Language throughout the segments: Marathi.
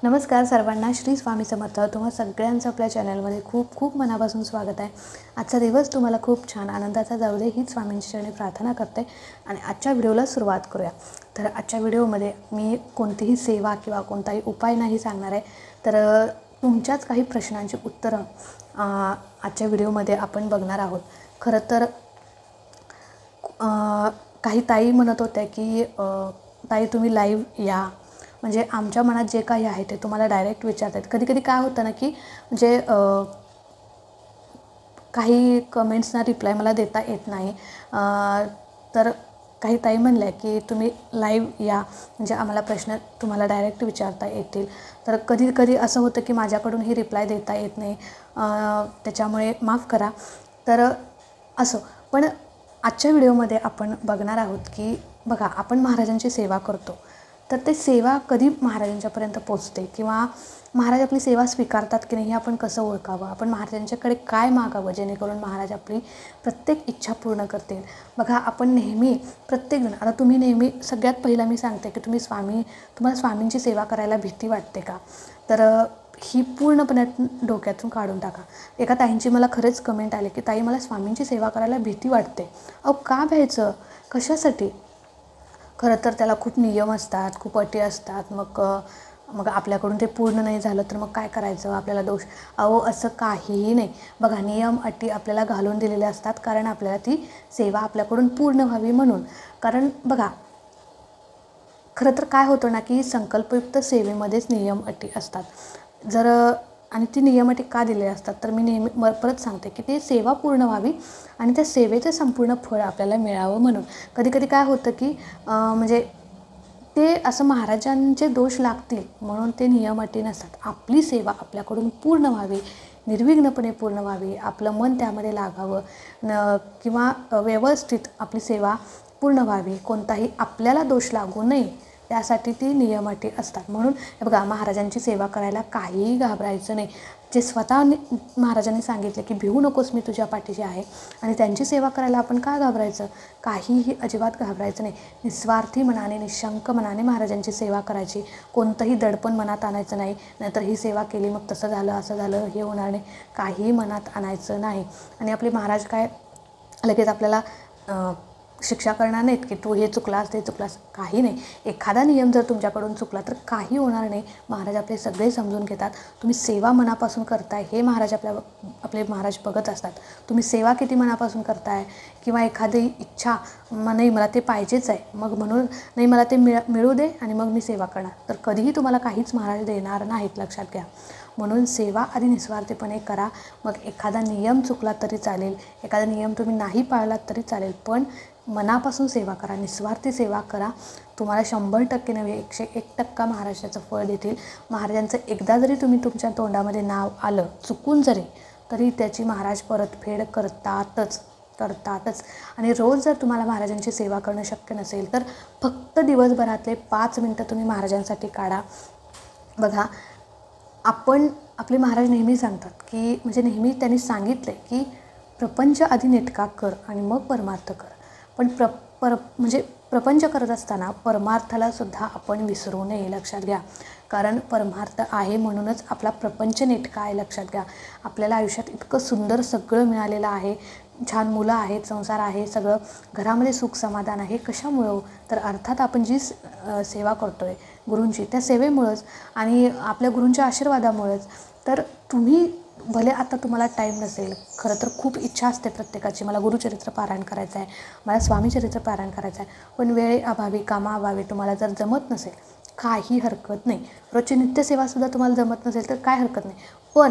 नमस्कार सर्वांना, श्री स्वामी समर्थ. तुम्हा सगळ्यांचं आपल्या चॅनलमध्ये खूप खूप मनापासून स्वागत आहे. आजचा दिवस तुम्हाला खूप छान आनंदाचा जाऊ दे हीच स्वामींची चरणी प्रार्थना करते आणि आजच्या व्हिडिओला सुरुवात करूया. तर आजच्या व्हिडिओमध्ये मी कोणतीही सेवा किंवा कोणताही उपाय नाही सांगणार आहे, तर तुमच्याच काही प्रश्नांची उत्तरं आजच्या व्हिडिओमध्ये आपण बघणार आहोत. खरं तर काही ताई म्हणत होत्या की ताई तुम्ही लाईव्ह या, म्हणजे आमच्या मनात जे काही आहे ते तुम्हाला डायरेक्ट विचारतात. कधी कधी काय होतं ना की म्हणजे काही कमेंट्सना रिप्लाय मला देता येत नाही, तर काही ताई म्हणल्या की तुम्ही लाईव्ह या, म्हणजे आम्हाला प्रश्न तुम्हाला डायरेक्ट विचारता येतील. तर कधी कधी असं होतं की माझ्याकडूनही रिप्लाय देता येत नाही, त्याच्यामुळे माफ करा. तर असो, पण आजच्या व्हिडिओमध्ये आपण बघणार आहोत की बघा, आपण महाराजांची सेवा करतो, तर ते सेवा कधी महाराजांच्यापर्यंत पोचते किंवा महाराज आपली सेवा स्वीकारतात की नाही हे आपण कसं ओळखावं. आपण महाराजांच्याकडे काय मागावं जेणेकरून महाराज आपली प्रत्येक इच्छा पूर्ण करतील. बघा, आपण नेहमी प्रत्येकजण, आता तुम्ही नेहमी सगळ्यात पहिला मी सांगते की तुम्हाला स्वामींची सेवा करायला भीती वाटते का, तर ही पूर्णपणे डोक्यातून काढून टाका. एका ताईंची मला खरेच कमेंट आले की ताई मला स्वामींची सेवा करायला भीती वाटते. अहो का भ्यायचं, कशासाठी? खरं तर त्याला खूप नियम असतात, खूप अटी असतात. मग आपल्याकडून ते पूर्ण नाही झालं तर मग काय करायचं, आपल्याला दोष? अहो असं काहीही नाही. बघा, नियम अटी आपल्याला घालून दिलेले असतात कारण आपल्याला ती सेवा आपल्याकडून पूर्ण व्हावी म्हणून. कारण बघा, खरं तर काय होतं ना की संकल्पयुक्त सेवेमध्येच नियम अटी असतात. आणि ती नियम अटी का दिलेली असतात, तर मी नेहमी परत सांगते की ती सेवा पूर्ण व्हावी आणि त्या सेवेचं संपूर्ण फळ आपल्याला मिळावं म्हणून. कधी कधी काय होतं की म्हणजे ते असं महाराजांचे दोष लागतील म्हणून ते नियम अटी नसतात. आपली सेवा आपल्याकडून पूर्ण व्हावी, निर्विघ्नपणे पूर्ण व्हावी, आपलं मन त्यामध्ये लागावं किंवा व्यवस्थित आपली सेवा पूर्ण व्हावी, कोणताही आपल्याला दोष लागू नये, त्यासाठी ती नियम अटी असतात. म्हणून बघा, महाराजांची सेवा करायला काहीही घाबरायचं नाही. जे स्वतः महाराजांनी सांगितले की भिवू नकोस, मी तुझ्या पाठीशी आहे, आणि त्यांची सेवा करायला आपण का घाबरायचं? काहीही अजिबात घाबरायचं नाही. निस्वार्थी मनाने, निशंक मनाने महाराजांची सेवा करायची. कोणतंही दडपण मनात आणायचं नाही, नाहीतर ही सेवा केली मग तसं झालं असं झालं हे होणार नाही, काहीही मनात आणायचं नाही. आणि आपले महाराज काय लगेच आपल्याला शिक्षा करणार नाहीत की तू हे चुकलास ते चुकलास, काही नाही. एखादा नियम जर तुमच्याकडून चुकला तर काही होणार नाही. महाराज आपले सगळे समजून घेतात. तुम्ही सेवा मनापासून करताय हे महाराज आपले महाराज बघत असतात. तुम्ही सेवा किती मनापासून करताय, किंवा एखादी इच्छा नाही मला ते पाहिजेच आहे, मग म्हणून नाही मला ते मिळू दे आणि मग मी सेवा करणार, तर कधीही तुम्हाला काहीच महाराज देणार नाहीत, लक्षात घ्या. म्हणून सेवा आधी निस्वार्थीपणे करा. मग एखादा नियम चुकला तरी चालेल, एखादा नियम तुम्ही नाही पाळलात तरी चालेल, पण मनापासून सेवा करा, निस्वार्थी सेवा करा. तुम्हाला 100% नव्हे 101% महाराष्ट्राचं फळ देतील. महाराजांचं एकदा जरी तुम्ही तुमच्या तोंडामध्ये नाव आलं चुकून जरी, तरी त्याची महाराज परतफेड करतातच. आणि रोज जर तुम्हाला महाराजांची सेवा करणं शक्य नसेल तर फक्त दिवसभरातले 5 मिनटं तुम्ही महाराजांसाठी काढा. बघा, आपले महाराज नेहमी सांगतात की म्हणजे नेहमी त्यांनी सांगितलं की प्रपंच आधी नेटका कर आणि मग परमार्थ कर. पण म्हणजे प्रपंच करत असताना परमार्थाला सुद्धा आपण विसरू नये, लक्षात घ्या. कारण परमार्थ आहे म्हणूनच आपला प्रपंच नेटका आहे, लक्षात घ्या. आपल्याला आयुष्यात इतकं सुंदर सगळं मिळालेलं आहे, छान मुलं आहेत, संसार आहे, सगळं घरामध्ये सुख समाधान आहे. कशामुळं? तर अर्थात आपण जी सेवा करतो आहे गुरूंची, त्या सेवेमुळंच आणि आपल्या गुरूंच्या आशीर्वादामुळंच. तर तुम्ही भले आता तुम्हाला टाईम नसेल, खरं तर खूप इच्छा असते प्रत्येकाची, मला गुरुचरित्र पारायण करायचं आहे, मला स्वामीचरित्र पारायण करायचं आहे, पण वेळेअभावी कामाअभावी तुम्हाला जर जमत नसेल, काही हरकत नाही. रोजची नित्यसेवासुद्धा तुम्हाला जमत नसेल तर काय हरकत नाही. पण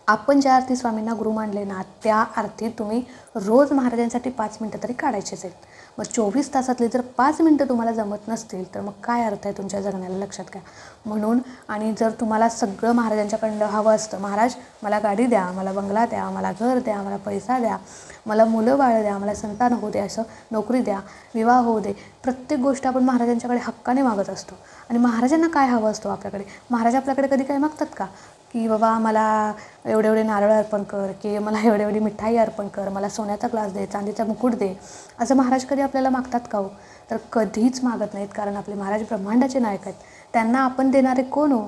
आपण ज्या अर्थी स्वामींना गुरु मानले ना, त्या अर्थी तुम्ही रोज महाराजांसाठी 5 मिनटं तरी काढायचेच आहेत. मग 24 तासातले जर 5 मिनटं तुम्हाला जमत नसतील तर मग काय अर्थ आहे तुमच्या जगण्याला, लक्षात घ्या. म्हणून आणि जर तुम्हाला सगळं महाराजांच्याकडनं हवं असतं, महाराज मला गाडी द्या, मला बंगला द्या, मला घर द्या, मला पैसा द्या, मला मुलं बाळ द्या, मला संतान होऊ दे, असं नोकरी द्या, विवाह होऊ दे, प्रत्येक गोष्ट आपण महाराजांच्याकडे हक्काने मागत असतो. आणि महाराजांना काय हवं असतो आपल्याकडे? महाराज आपल्याकडे कधी काय मागतात का की बाबा मला एवढे नारळ अर्पण कर, की मला एवढी मिठाई अर्पण कर, मला सोन्याचा ग्लास दे, चांदीचा मुकुट दे, असं महाराज कधी आपल्याला मागतात का हो? तर कधीच मागत नाहीत. कारण आपले महाराज ब्रह्मांडाचे नायक आहेत. त्यांना आपण देणारे कोण हो?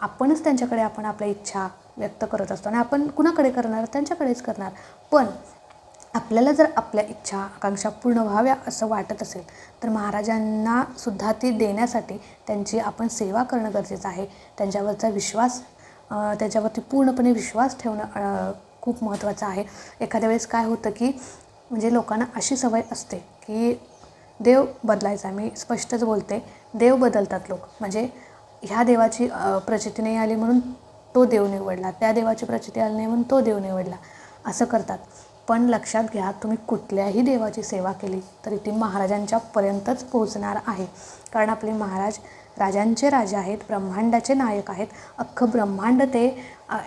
आपणच त्यांच्याकडे आपण आपल्या इच्छा व्यक्त करत असतो आणि आपण कुणाकडे करणार, त्यांच्याकडेच करणार. पण आपल्याला जर आपल्या इच्छा आकांक्षा पूर्ण व्हाव्या असं वाटत असेल तर महाराजांना सुद्धा ती देण्यासाठी त्यांची आपण सेवा करणं गरजेचं आहे. त्यांच्यावरचा विश्वास, त्याच्यावरती पूर्णपणे विश्वास ठेवणं खूप महत्त्वाचं आहे. एखाद्या वेळेस काय होतं की म्हणजे लोकांना अशी सवय असते की देव बदलायचा, मी स्पष्टच बोलते, देव बदलतात लोक. म्हणजे ह्या देवाची प्रचिती नाही आली म्हणून तो देव निवडला, त्या देवाची प्रचिती आली नाही म्हणून तो देव निवडला, असं करतात. पण लक्षात घ्या, तुम्ही कुठल्याही देवाची सेवा केली तरी ती महाराजांच्यापर्यंतच पोहोचणार आहे. कारण आपले महाराज राजांचे राजा आहेत, ब्रह्मांडाचे नायक आहेत. अख्खं ब्रह्मांड ते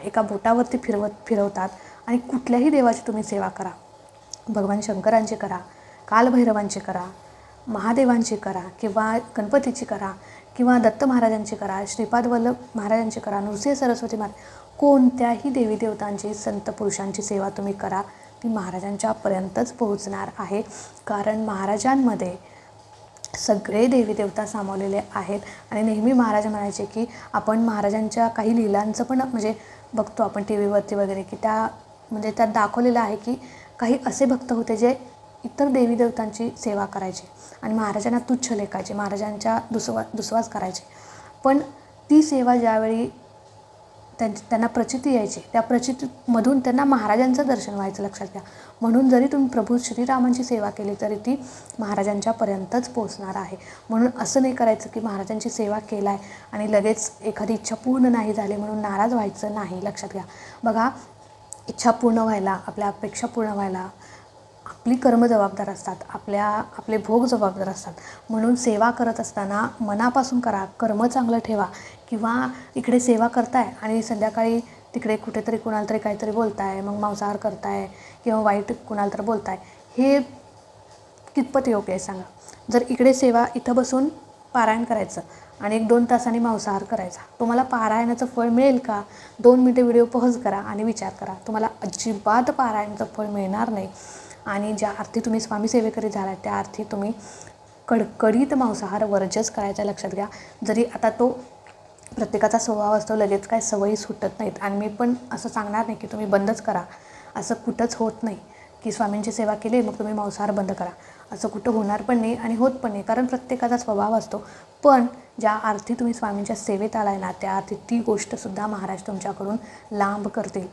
एका बोटावरती फिरवतात. आणि कुठल्याही देवाची तुम्ही सेवा करा, भगवान शंकरांची करा, कालभैरवांची करा, महादेवांची करा, किंवा गणपतीची करा, किंवा दत्त महाराजांची करा, श्रीपाद वल्लभ महाराजांची करा, नृसिंह सरस्वती महाराज, कोणत्याही देवी देवतांची संत पुरुषांची सेवा तुम्ही करा, ती महाराजांच्यापर्यंतच पोहोचणार आहे. कारण महाराजांमध्ये सगळे देवी देवता सामावलेले आहेत. आणि नेहमी महाराज म्हणायचे की आपण महाराजांच्या काही लीलांचं पण म्हणजे बघतो आपण टी व्हीवरती वगैरे, की म्हणजे त्यात दाखवलेलं आहे की काही असे भक्त होते जे इतर देवी देवतांची सेवा करायचे आणि महाराजांना तुच्छ लेखायचे, महाराजांच्या दुस्वास करायचे. पण ती सेवा ज्यावेळी त्यांना प्रचिती यायची, त्या प्रचितीमधून त्यांना महाराजांचं दर्शन व्हायचं. लक्षात घ्या. म्हणून जरी तुम्ही प्रभू श्रीरामांची सेवा केली तरी ती महाराजांच्यापर्यंतच पोहोचणार आहे. म्हणून असं नाही करायचं की महाराजांची सेवा केला आहे आणि लगेच एखादी इच्छा पूर्ण नाही झाली म्हणून नाराज व्हायचं नाही. लक्षात घ्या. बघा, इच्छा पूर्ण व्हायला, आपल्या अपेक्षा पूर्ण व्हायला आपली कर्म जबाबदार असतात, आपले भोग जबाबदार असतात. म्हणून सेवा करत असताना मनापासून करा, कर्म चांगलं ठेवा. किंवा इकडे सेवा करताय आणि संध्याकाळी तिकडे कुठेतरी कुणाला तरी काहीतरी बोलताय, मग मांसाहार करताय किंवा वाईट कुणाला तरी बोलताय, हे कितपत योग्य आहे सांगा. जर इकडे सेवा इथं बसून पारायण करायचं आणि 1-2 तासांनी मांसाहार करायचा, तुम्हाला पारायणाचं फळ मिळेल का? 2 मिनिटं व्हिडिओ पॉज करा आणि विचार करा, तुम्हाला अजिबात पारायणाचं फळ मिळणार नाही. आणि ज्या अर्थी तुम्ही स्वामी सेवेकरी झाला त्या अर्थी तुम्ही कडकडीत मांसाहार वर्जच करायचा. लक्षात घ्या. जरी आता तो प्रत्येकाचा स्वभाव असतो, लगेच काय सवयी सुटत नाहीत. आणि मी पण असं सांगणार नाही की तुम्ही बंदच करा, असं कुठंच होत नाही की स्वामींची सेवा केली मग तुम्ही मांसाहार बंद करा, असं कुठं होणार पण नाही आणि होत पण नाही. कारण प्रत्येकाचा स्वभाव असतो. पण ज्या अर्थी तुम्ही स्वामींच्या सेवेत आलाय ना, त्या अर्थी ती गोष्टसुद्धा महाराज तुमच्याकडून लांब करतील.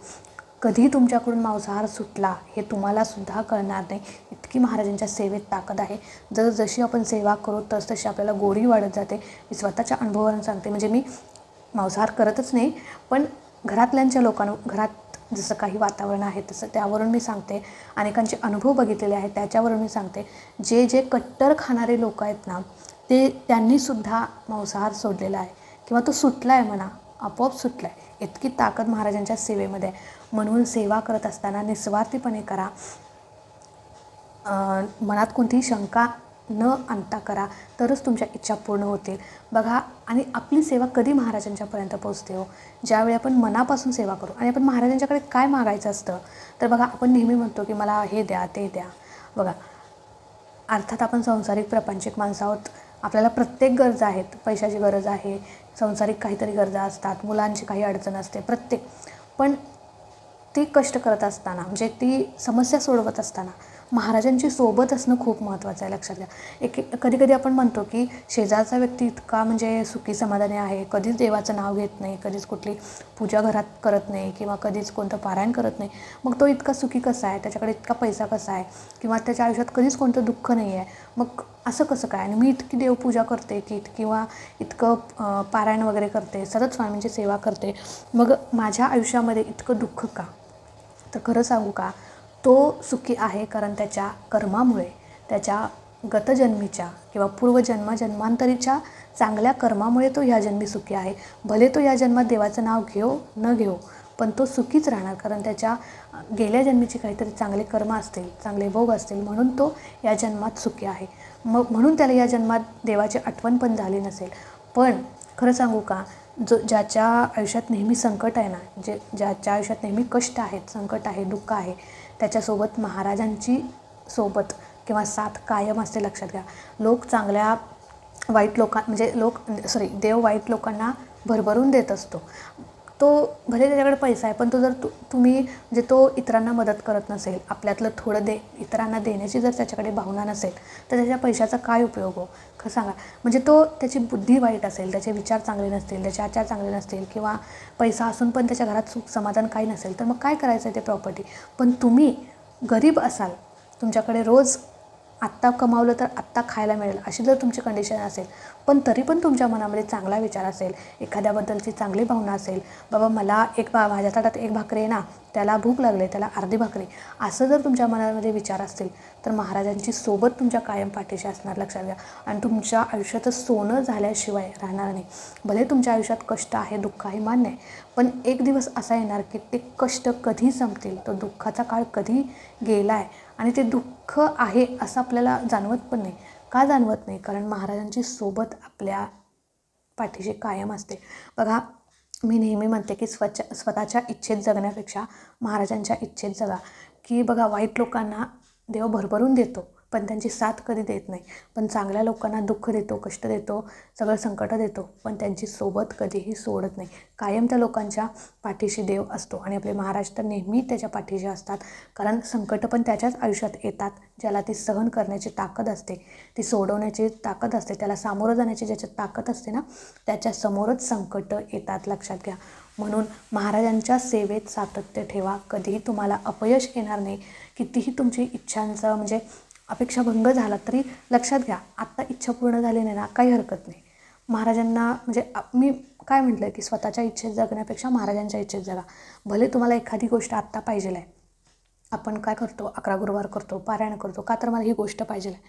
कधी तुमच्याकडून मांसाहार सुटला हे तुम्हालासुद्धा कळणार नाही, इतकी महाराजांच्या सेवेत ताकद आहे. जशी आपण सेवा करू तशी आपल्याला गोडी वाढत जाते. मी स्वतःच्या अनुभवावरून सांगते. म्हणजे मी मांसाहार करतच नाही, पण घरातल्यांच्या घरात जसं काही वातावरण आहे तसं त्यावरून मी सांगते. अनेकांचे अनुभव बघितलेले आहेत त्याच्यावरून मी सांगते. जे कट्टर खाणारे लोक आहेत ना, त्यांनीसुद्धा मांसाहार सोडलेला आहे किंवा तो सुटला आहे म्हणा, आपोआप सुटला आहे. इतकी ताकद महाराजांच्या सेवेमध्ये. म्हणून सेवा करत असताना निस्वार्थीपणे करा, मनात कोणतीही शंका न आणता करा, तरच तुमच्या इच्छा पूर्ण होतील. बघा, आणि आपली सेवा कधी महाराजांच्यापर्यंत पोहोचते हो? ज्यावेळी आपण मनापासून सेवा करू. आणि आपण महाराजांच्याकडे काय मागायचं असतं तर बघा, आपण नेहमी म्हणतो की मला हे द्या ते द्या. बघा, अर्थात आपण संसारिक प्रापंचिक माणसं आहोत, आपल्याला प्रत्येक गरजा आहेत. पैशाची गरज आहे, संसारिक काहीतरी गरजा असतात, मुलांची काही अडचण असते, प्रत्येक. पण ती कष्ट करत असताना, म्हणजे ती समस्या सोडवत असताना महाराजांची सोबत असणं खूप महत्त्वाचं आहे. लक्षात घ्या. कधी आपण म्हणतो की शेजारचा व्यक्ती इतका म्हणजे सुखी समाधानी आहे, कधीच देवाचं नाव घेत नाही, कधीच कुठली पूजा घरात करत नाही किंवा कधीच कोणतं पारायण करत नाही, मग तो इतका सुखी कसा आहे, त्याच्याकडे इतका पैसा कसा आहे, किंवा त्याच्या आयुष्यात कधीच कोणतं दुःख नाही आहे, मग असं कसं काय? आणि मी इतकी देवपूजा करते किंवा इतकं पारायण वगैरे करते, सतत स्वामींची सेवा करते, मग माझ्या आयुष्यामध्ये इतकं दुःख का? तर खरं सांगू का, तो सुखी आहे कारण त्याच्या कर्मामुळे, त्याच्या गतजन्मीच्या किंवा पूर्वजन्मांतरीच्या चांगल्या कर्मामुळे तो ह्या जन्मी सुखी आहे. भले तो या जन्मात देवाचं नाव घेऊ न घेऊ, पण तो सुखीच राहणार. कारण त्याच्या गेल्या जन्मीची काहीतरी चांगले कर्म असतील, चांगले भोग असतील, म्हणून तो या जन्मात सुखी आहे. म्हणून त्याला या जन्मात देवाची आठवण पण झाली नसेल. पण खरं सांगू का, ज्याच्या आयुष्यात नेहमी संकट आहे ना, ज्याच्या आयुष्यात नेहमी कष्ट आहेत, संकट आहे, दुःख आहे, त्याच्यासोबत महाराजांची सोबत किंवा साथ कायम असते. लक्षात घ्या. देव वाईट लोकांना भरभरून देत असतो. तो भले त्याच्याकडे पैसा आहे, पण तो जर तुम्ही म्हणजे तो इतरांना मदत करत नसेल, आपल्यातलं थोडं इतरांना देण्याची जर त्याच्याकडे भावना नसेल, तर त्याच्या पैशाचा काय उपयोग हो? सांगा. म्हणजे तो त्याची बुद्धी वाईट असेल, त्याचे विचार चांगले नसतील, त्याचे आचार चांगले नसतील, किंवा पैसा असून पण त्याच्या घरात सुख समाधान काही नसेल, तर मग काय करायचं आहे ते प्रॉपर्टी? पण तुम्ही गरीब असाल, तुमच्याकडे रोज आत्ता कमावलं तर आत्ता खायला मिळेल अशी जर तुमची कंडिशन असेल, पण तरी पण तुमच्या मनामध्ये चांगला विचार असेल, एखाद्याबद्दलची चांगली भावना असेल, बाबा मला माझ्या ताटात एक भाकरी आहे ना, त्याला भूक लागली, त्याला अर्धी भाकरी, असं जर तुमच्या मनामध्ये विचार असतील, तर महाराजांची सोबत तुमच्या कायम पाठीशी असणार, लक्षात घ्या. आणि तुमच्या आयुष्याचं सोनं झाल्याशिवाय राहणार नाही. भले तुमच्या आयुष्यात कष्ट आहे, दुःख आहे, मान्य आहे, पण एक दिवस असा येणार की ते कष्ट कधी संपतील, तो दुःखाचा काळ कधी गेला आहे आणि ते दुःख आहे असं आपल्याला जाणवत पण नाही. का जाणवत नाही? कारण महाराजांची सोबत आपल्या पाठीशी कायम असते. बघा, मी नेहमी म्हणते की स्वतःच्या इच्छेत जगण्यापेक्षा महाराजांच्या इच्छेत जगा. की बघा, वाईट लोकांना देव भरभरून देतो, पण त्यांची साथ कधी देत नाही. पण चांगल्या लोकांना दुःख देतो, कष्ट देतो, सगळं संकट देतो, पण त्यांची सोबत कधीही सोडत नाही. कायम त्या लोकांच्या पाठीशी देव असतो. आणि आपले महाराज तर नेहमी त्याच्या पाठीशी असतात. कारण संकट पण त्याच्याच आयुष्यात येतात, ज्याला ती सहन करण्याची ताकद असते, ती सोडवण्याची ताकद असते, त्याला सामोरं जाण्याची ज्याच्यात ताकद असते ना, त्याच्यासमोरच संकट येतात, लक्षात घ्या. म्हणून महाराजांच्या सेवेत सातत्य ठेवा, कधीही तुम्हाला अपयश येणार नाही. कितीही तुमची इच्छांचं म्हणजे अपेक्षाभंग झाला तरी लक्षात घ्या, आत्ता इच्छा पूर्ण झाली नाही ना, काही हरकत नाही. महाराजांना म्हणजे मी काय म्हटलं की स्वतःच्या इच्छेत जगण्यापेक्षा महाराजांच्या इच्छेत जगा. भले तुम्हाला एखादी गोष्ट आत्ता पाहिजे आहे, आपण काय करतो, 11 गुरुवार करतो, पारायण करतो, का तर मला ही गोष्ट पाहिजे आहे,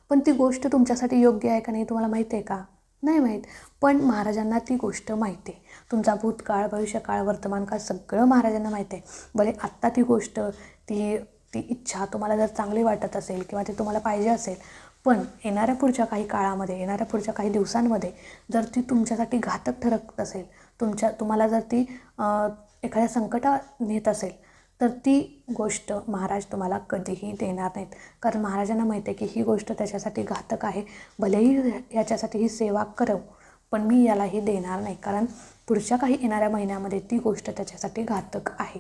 पण ती गोष्ट तुमच्यासाठी योग्य आहे का नाही तुम्हाला माहिती आहे का? नाही माहीत. पण महाराजांना ती गोष्ट माहिती आहे. तुमचा भूतकाळ, भविष्यकाळ, वर्तमानकाळ सगळं महाराजांना माहिती आहे. भले आत्ता ती गोष्ट, ती इच्छा तुम्हाला जर चांगली वाटत असेल किंवा ती तुम्हाला पाहिजे असेल, पण येणाऱ्या पुढच्या काही काळामध्ये, येणाऱ्या पुढच्या काही दिवसांमध्ये जर ती तुमच्यासाठी घातक ठरत असेल, तुम्हाला जर ती एखाद्या संकटात नेत असेल, तर ती गोष्ट महाराज तुम्हाला कधीही देणार नाहीत. कारण महाराजांना माहिती आहे की ही गोष्ट त्याच्यासाठी घातक आहे. भलेही याच्यासाठी ही सेवा करू, पण मी यालाही देणार नाही, कारण पुढच्या काही येणाऱ्या महिन्यामध्ये ती गोष्ट त्याच्यासाठी घातक आहे.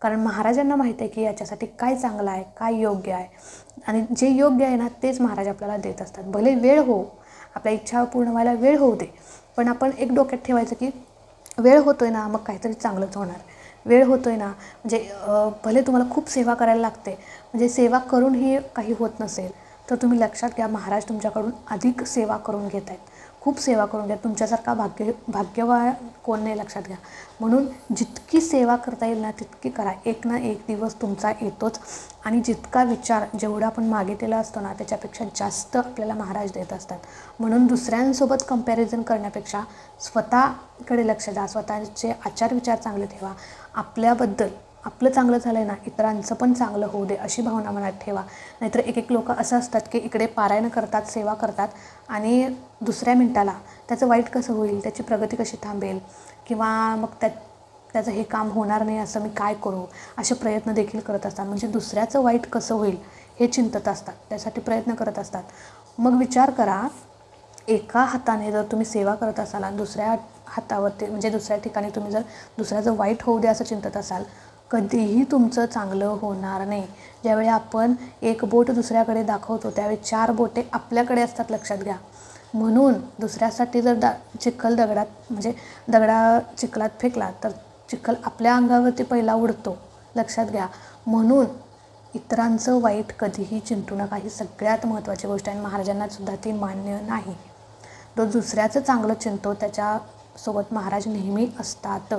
कारण महाराजांना माहिती आहे की याच्यासाठी काय चांगलं आहे, काय योग्य आहे, आणि जे योग्य आहे ना तेच महाराज आपल्याला देत असतात. भले वेळ हो, आपल्या इच्छा पूर्ण व्हायला वेळ होऊ दे, पण आपण एक डोक्यात ठेवायचं की वेळ होतोय ना, मग काहीतरी चांगलंच होणार. वेळ होतोय ना, म्हणजे भले तुम्हाला खूप सेवा करायला लागते, म्हणजे सेवा करूनही काही होत नसेल, तर तुम्ही लक्षात घ्या, महाराज तुमच्याकडून अधिक सेवा करून घेत आहेत, खूप सेवा करून घ्या. तुमच्यासारखा भाग्यवान कोण नाही, लक्षात घ्या. म्हणून जितकी सेवा करता येईल ना तितकी करा. एक ना एक दिवस तुमचा येतोच, आणि जितका विचार जेवढा आपण मागितलेला असतो ना त्याच्यापेक्षा जास्त आपल्याला महाराज देत असतात. म्हणून दुसऱ्यांसोबत कंपॅरिझन करण्यापेक्षा स्वतःकडे लक्ष द्या, स्वतःचे आचार विचार चांगले ठेवा. आपल्याबद्दल आपलं चांगलं झालं आहे ना, इतरांचं पण चांगलं होऊ दे अशी भावना मनात ठेवा. नाहीतर एक लोक असं असतात की इकडे पारायण करतात, सेवा करतात, आणि दुसऱ्या मिनिटाला त्याचं वाईट कसं होईल, त्याची प्रगती कशी थांबेल, किंवा मग त्याचं हे काम होणार नाही असं मी काय करू, असे प्रयत्न देखील करत असतात. म्हणजे दुसऱ्याचं वाईट कसं होईल हे चिंतत असतात, त्यासाठी प्रयत्न करत असतात. मग विचार करा, एका हाताने जर तुम्ही सेवा करत असाल आणि दुसऱ्या हातावरती म्हणजे दुसऱ्या ठिकाणी तुम्ही जर दुसऱ्याचं वाईट होऊ दे असं चिंतत असाल, कधीही तुमचं चांगलं होणार नाही. ज्यावेळी आपण एक बोट दुसऱ्याकडे दाखवतो त्यावेळी 4 बोटे आपल्याकडे असतात, लक्षात घ्या. म्हणून दुसऱ्यासाठी जर दगडा चिखलात फेकला तर चिखल आपल्या अंगावरती पहिला उडतो, लक्षात घ्या. म्हणून इतरांचं वाईट कधीही चिंतू नका, ही सगळ्यात महत्त्वाची गोष्ट आहे. महाराजांना सुद्धा ती मान्य नाही. तो दुसऱ्याचं चांगलं चिंतो, त्याच्यासोबत महाराज नेहमी असतात.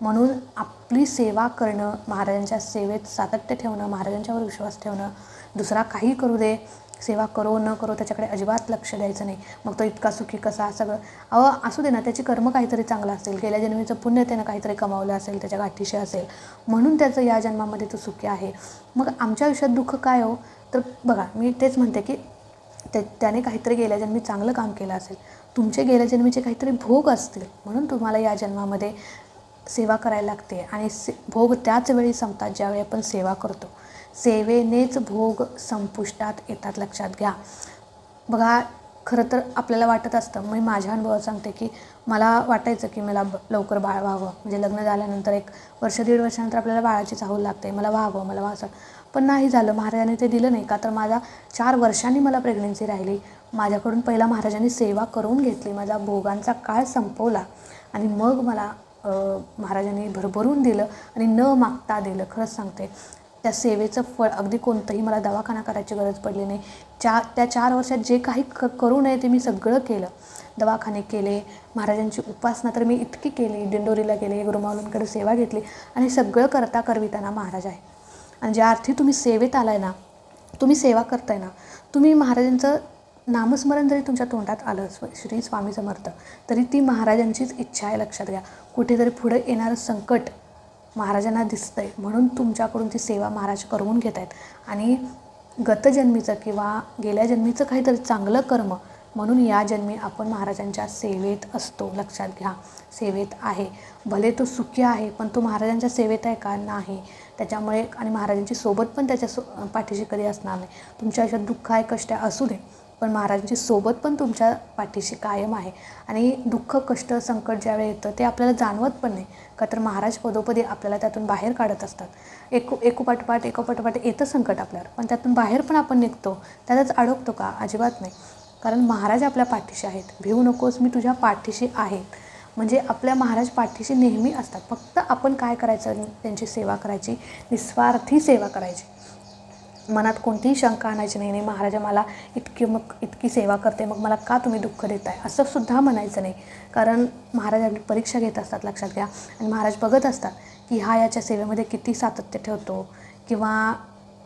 म्हणून आपली सेवा करणं, महाराजांच्या सेवेत सातत्य ठेवणं, महाराजांच्यावर विश्वास ठेवणं, दुसरा काही करू दे, सेवा करो न करो त्याच्याकडे अजिबात लक्ष द्यायचं नाही. मग तो इतका सुखी कसा, सगळं असू दे ना, त्याची कर्म काहीतरी चांगलं असेल, गेल्या जन्मीचं पुण्य त्यानं काहीतरी कमावलं असेल, त्याच्या गाठीशी असेल, म्हणून त्याचं या जन्मामध्ये तो सुखी आहे. मग आमच्या आयुष्यात दुःख काय हो? तर बघा, मी तेच म्हणते की त्याने काहीतरी गेल्या जन्मी चांगलं काम केलं असेल, तुमचे गेल्या जन्मीचे काहीतरी भोग असतील, म्हणून तुम्हाला या जन्मामध्ये सेवा करायला लागते. आणि भोग त्याच वेळी संपतात ज्यावेळी आपण सेवा करतो. सेवेनेच भोग संपुष्टात येतात, लक्षात घ्या. बघा, खरं तर आपल्याला वाटत असतं, मी माझ्या अनुभवात सांगते की मला वाटायचं की मला लवकर बाळ व्हावं, म्हणजे लग्न झाल्यानंतर 1 वर्ष 1.5 वर्षानंतर आपल्याला बाळाची चाहूल लागते, मला व्हावं मला असं. पण नाही झालं, महाराजांनी ते दिलं नाही. का तर माझा 4 वर्षांनी मला प्रेग्नन्सी राहिली. माझ्याकडून पहिला महाराजांनी सेवा करून घेतली, माझा भोगांचा काळ संपवला आणि मग मला महाराजांनी भरभरून दिलं आणि न मागता दिलं. खरंच सांगते, त्या सेवेचं फळ अगदी कोणतंही मला दवाखाना करायची गरज पडली नाही. त्या 4 वर्षात जे काही करू नये ते मी सगळं केलं. दवाखाने केले, महाराजांची उपासना तर मी इतकी केली, दिंडोरीला गेले, गुरुमाऊलींकडे सेवा घेतली आणि सगळं करता करविताना महाराज आहे. आणि ज्या अर्थी तुम्ही सेवेत आलाय ना, तुम्ही सेवा करताय ना, तुम्ही महाराजांचं नामस्मरण जरी तुमच्या तोंडात आलं, श्री स्वामी समर्थ, तरी ती महाराजांचीच इच्छा आहे. लक्षात घ्या, कुठेतरी पुढे येणारं संकट महाराजांना दिसतंय म्हणून तुमच्याकडून ती सेवा महाराज करवून घेत आहेत. आणि गतजन्मीचं किंवा गेल्या जन्मीचं काहीतरी चांगलं कर्म म्हणून या जन्मी आपण महाराजांच्या सेवेत असतो. लक्षात घ्या, सेवेत आहे. भले तो सुखी आहे, पण तो महाराजांच्या सेवेत आहे का? नाही. त्याच्यामुळे आणि महाराजांची सोबत पण त्याच्या पाठीशी कधी असणार नाही. तुमच्या आयुष्यात दुःख आहे, कष्ट असू दे, पण महाराजांची सोबत पण तुमच्या पाठीशी कायम आहे. आणि दुःख, कष्ट, संकट ज्यावेळी येतं ते आपल्याला जाणवत पण नाही, का तर महाराज पदोपदी आपल्याला त्यातून बाहेर काढत असतात. एकोपाठोपाठ येतं संकट आपल्यावर, पण त्यातून बाहेर पण आपण निघतो. त्यातच अडकतो का? अजिबात नाही. कारण महाराज आपल्या पाठीशी आहेत. भिवू नकोस, मी तुझ्या पाठीशी आहे. म्हणजे आपल्या महाराज पाठीशी नेहमी असतात. फक्त आपण काय करायचं? त्यांची सेवा करायची, निस्वार्थी सेवा करायची. मनात कोणतीही शंका आणायची नाही, महाराज मला इतकी सेवा करते, मग मला का तुम्ही दुःख देताय, असं सुद्धा म्हणायचं नाही. कारण महाराज आपली परीक्षा घेत असतात. लक्षात घ्या. आणि महाराज बघत असतात की हा याच्या सेवेमध्ये किती सातत्य ठेवतो किंवा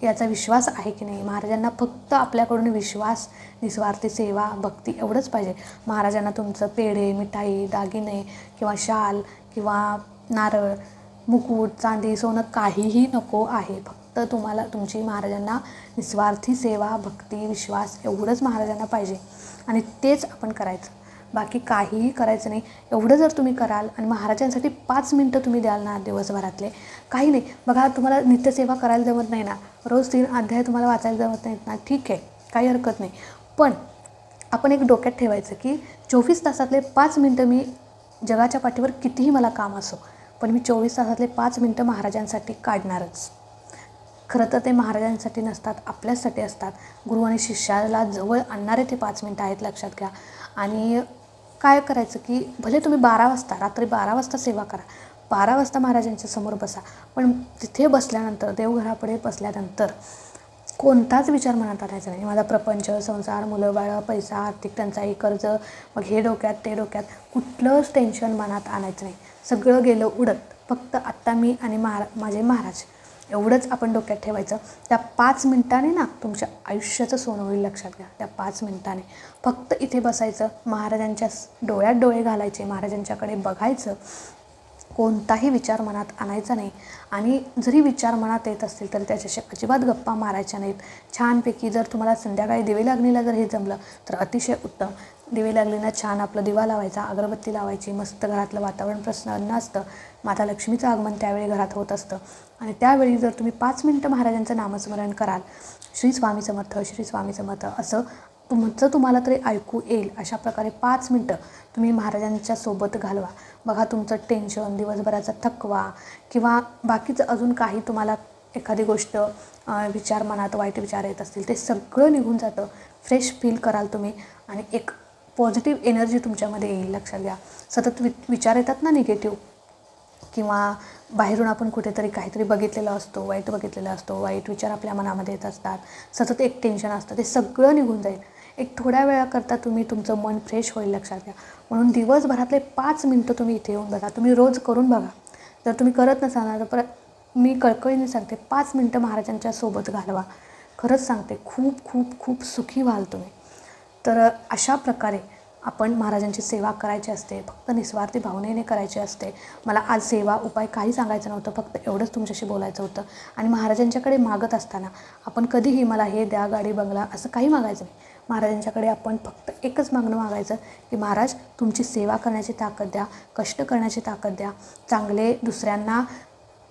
याचा विश्वास आहे की नाही. महाराजांना फक्त आपल्याकडून विश्वास, निस्वार्थी सेवा, भक्ती एवढंच पाहिजे. महाराजांना तुमचं पेढे, मिठाई, दागिने किंवा शाल किंवा नारळ, मुकुट, चांदी, सोनं काहीही नको आहे. फक्त तुम्हाला तुमची महाराजांना निस्वार्थी सेवा, भक्ती, विश्वास एवढंच महाराजांना पाहिजे. आणि तेच आपण करायचं, बाकी काहीही करायचं नाही. एवढं जर तुम्ही कराल आणि महाराजांसाठी 5 मिनटं तुम्ही द्याल ना दिवसभरातले, काही नाही. बघा, तुम्हाला नित्यसेवा करायला जमत नाही ना, रोज 3 अध्याय तुम्हाला वाचायला जमत नाहीत ना, ठीक आहे, काही हरकत नाही. पण आपण एक डोक्यात ठेवायचं की 24 तासातले 5 मिनटं मी जगाच्या पाठीवर कितीही मला काम असो, पण मी 24 तासातले 5 मिनटं महाराजांसाठी काढणारच. खरं तर ते महाराजांसाठी नसतात, आपल्यासाठी असतात. गुरु आणि शिष्याला जवळ आणणारे ते 5 मिनटं आहेत. लक्षात घ्या. आणि काय करायचं की भले तुम्ही 12 वाजता, रात्री 12 वाजता सेवा करा, 12 वाजता महाराजांच्या समोर बसा, पण तिथे बसल्यानंतर, देवघरापुढे बसल्यानंतर कोणताच विचार मनात आणायचा नाही. माझा प्रपंच, संसार, मुलं बाळं, पैसा, आर्थिक टंचाई, कर्ज, मग हे डोक्यात ते डोक्यात, कुठलंच टेन्शन मनात आणायचं नाही. सगळं गेलं उडत. फक्त आत्ता मी आणि माझे महाराज एवढंच आपण डोक्यात ठेवायचं. त्या 5 मिनटाने ना तुमच्या आयुष्याचं सोनं होईल. लक्षात घ्या. त्या 5 मिनटाने फक्त इथे बसायचं, महाराजांच्या डोळ्यात डोळे घालायचे, महाराजांच्याकडे बघायचं, कोणताही विचार मनात आणायचा नाही. आणि जरी विचार मनात येत असतील तर त्याच्याशी अजिबात गप्पा मारायच्या नाहीत. छानपैकी जर तुम्हाला संध्याकाळी दिवे लागणीला जर हे जमलं तर अतिशय उत्तम. दिवे लागलीना छान आपलं दिवा लावायचा, अगरबत्ती लावायची, मस्त घरातलं वातावरण प्रसन्न असतं. माता लक्ष्मीचं आगमन त्यावेळी घरात होत असतं. आणि त्यावेळी जर तुम्ही 5 मिनटं महाराजांचं नामस्मरण कराल, श्री स्वामी समर्थ, श्री स्वामी समर्थ असं तुम्हाला तरी ऐकू येईल, अशा प्रकारे 5 मिनटं तुम्ही महाराजांच्या सोबत घालवा. बघा, तुमचं टेन्शन, दिवसभराचा थकवा किंवा बाकीचं अजून काही तुम्हाला एखादी गोष्ट विचार मनात वाईट विचार येत असतील, ते सगळं निघून जातं. फ्रेश फील कराल तुम्ही आणि एक पॉझिटिव्ह एनर्जी तुमच्यामध्ये येईल. लक्षात घ्या. सतत विचार येतात ना निगेटिव्ह, किंवा बाहेरून आपण कुठेतरी काहीतरी बघितलेलं असतो, वाईट बघितलेलं असतो, वाईट विचार आपल्या मनामध्ये येत असतात, सतत एक टेन्शन असतं, ते सगळं निघून जाईल. एक थोड्या वेळाकरता तुमचं मन फ्रेश होईल. लक्षात घ्या. म्हणून दिवसभरातले 5 मिनटं तुम्ही इथे येऊन बघा. तुम्ही रोज करून बघा. जर तुम्ही करत नसाल ना, तर परत मी कळकळीने सांगते, 5 मिनटं महाराजांच्या सोबत घालवा. खरंच सांगते, खूप खूप खूप सुखी व्हाल तुम्ही. तर अशा प्रकारे आपण महाराजांची सेवा करायची असते, फक्त निस्वार्थी भावनेने करायची असते. मला आज सेवा उपाय काही सांगायचं नव्हतं, फक्त एवढंच तुमच्याशी बोलायचं होतं. आणि महाराजांच्याकडे मागत असताना आपण कधीही मला हे द्या, गाडी, बंगला असं काही मागायचं नाही. महाराजांच्याकडे आपण फक्त एकच मागणं मागायचं की महाराज तुमची सेवा करण्याची ताकद द्या, कष्ट करण्याची ताकद द्या, चांगले दुसऱ्यांना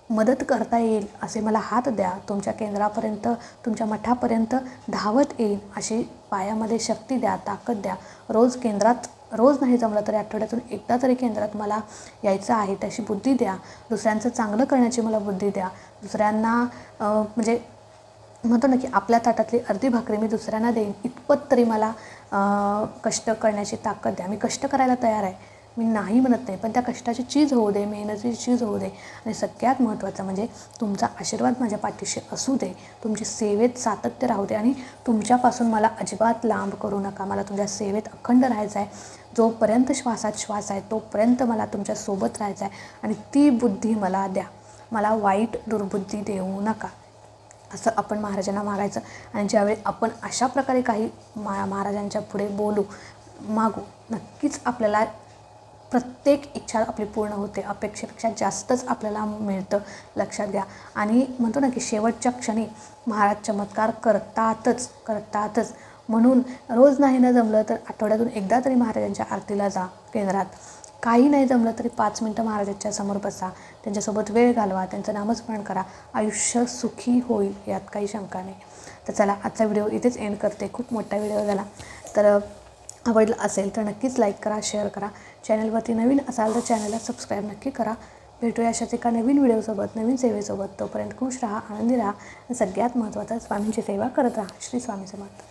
मदत करता येईल असे मला हात द्या, तुमच्या केंद्रापर्यंत तुमच्या मठापर्यंत धावत येईल अशी पायामध्ये शक्ती द्या, ताकद द्या. रोज केंद्रात रोज नाही जमलं तरी आठवड्यातून एकदा तरी केंद्रात मला यायचं आहे त्याची बुद्धी द्या. दुसऱ्यांचं चांगलं करण्याची मला बुद्धी द्या. दुसऱ्यांना म्हणजे म्हणतो ना की आपल्या ताटातली अर्धी भाकरी मी दुसऱ्यांना देईन इतपत तरी मला कष्ट करण्याची ताकद द्या. मी कष्ट करायला तयार आहे, मी नाही म्हणत नाही, पण त्या कष्टाची चीज होऊ दे, मेहनतीची चीज होऊ दे. आणि सगळ्यात महत्त्वाचं म्हणजे तुमचा आशीर्वाद माझ्या पाठीशी असू दे, तुमची सेवेत सातत्य राहू दे आणि तुमच्यापासून मला अजिबात लांब करू नका. मला तुमच्या सेवेत अखंड राहायचं आहे. जोपर्यंत श्वासात श्वास आहे तोपर्यंत मला तुमच्यासोबत राहायचं आहे आणि ती बुद्धी मला द्या. मला वाईट दुर्बुद्धी देऊ नका असं आपण महाराजांना मागायचं. आणि ज्यावेळी आपण अशा प्रकारे काही महाराजांच्या पुढे मागू, नक्कीच आपल्याला प्रत्येक इच्छा आपली पूर्ण होते. अपेक्षेपेक्षा जास्तच आपल्याला मिळतं, लक्षात घ्या. आणि म्हणतो ना की शेवटच्या क्षणी महाराज चमत्कार करतातच. म्हणून रोज नाही ना जमलं तर आठवड्यातून एकदा तरी महाराजांच्या आरतीला जा केंद्रात. काही नाही जमलं तरी 5 मिनटं महाराजांच्या समोर बसा, त्यांच्यासोबत वेळ घालवा, त्यांचं नामस्मरण करा. आयुष्य सुखी होईल, यात काही शंका नाही. तर चला, आजचा व्हिडिओ इथेच एंड करते. खूप मोठा व्हिडिओ झाला. तर आवडला असेल तर नक्कीच लाईक करा, शेअर करा. चॅनलवरती नवीन असाल तर चॅनलला सबस्क्राईब नक्की करा. भेटूया अशाच एका नवीन व्हिडिओसोबत, नवीन सेवेसोबत. तोपर्यंत खुश राहा, आनंदी राहा आणि सगळ्यात महत्त्वाचं स्वामींची सेवा करत राहा. श्री स्वामी समर्थ.